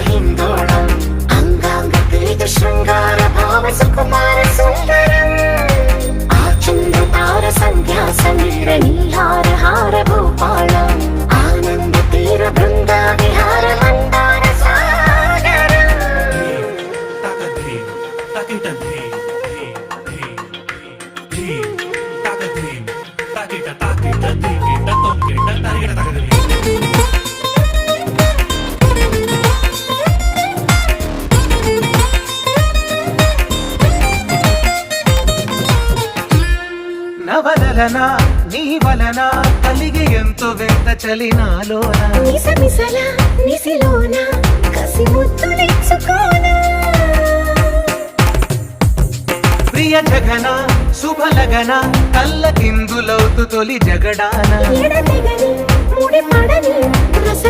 हिन्दोळम् अङ्गाङ्गतेज शृङ्गार भाव सुकुमार सुन्दरम् आचन्द्रतार सन्ध्या समीर नीहार हार भूपालम् आनन्द तीर बृन्दा विहार मन्दार सागरम् నవలన నీ వలన కలిగి ఎంతో వింత చలి నాలోన మిసమిసల నిసిలోన కసి ముద్దులిచ్చుకోన ప్రియ జగన శుభలగన కళ్ళకిందులవుతు తొలి జగడాన ఎడతెగని ముడి పడని రస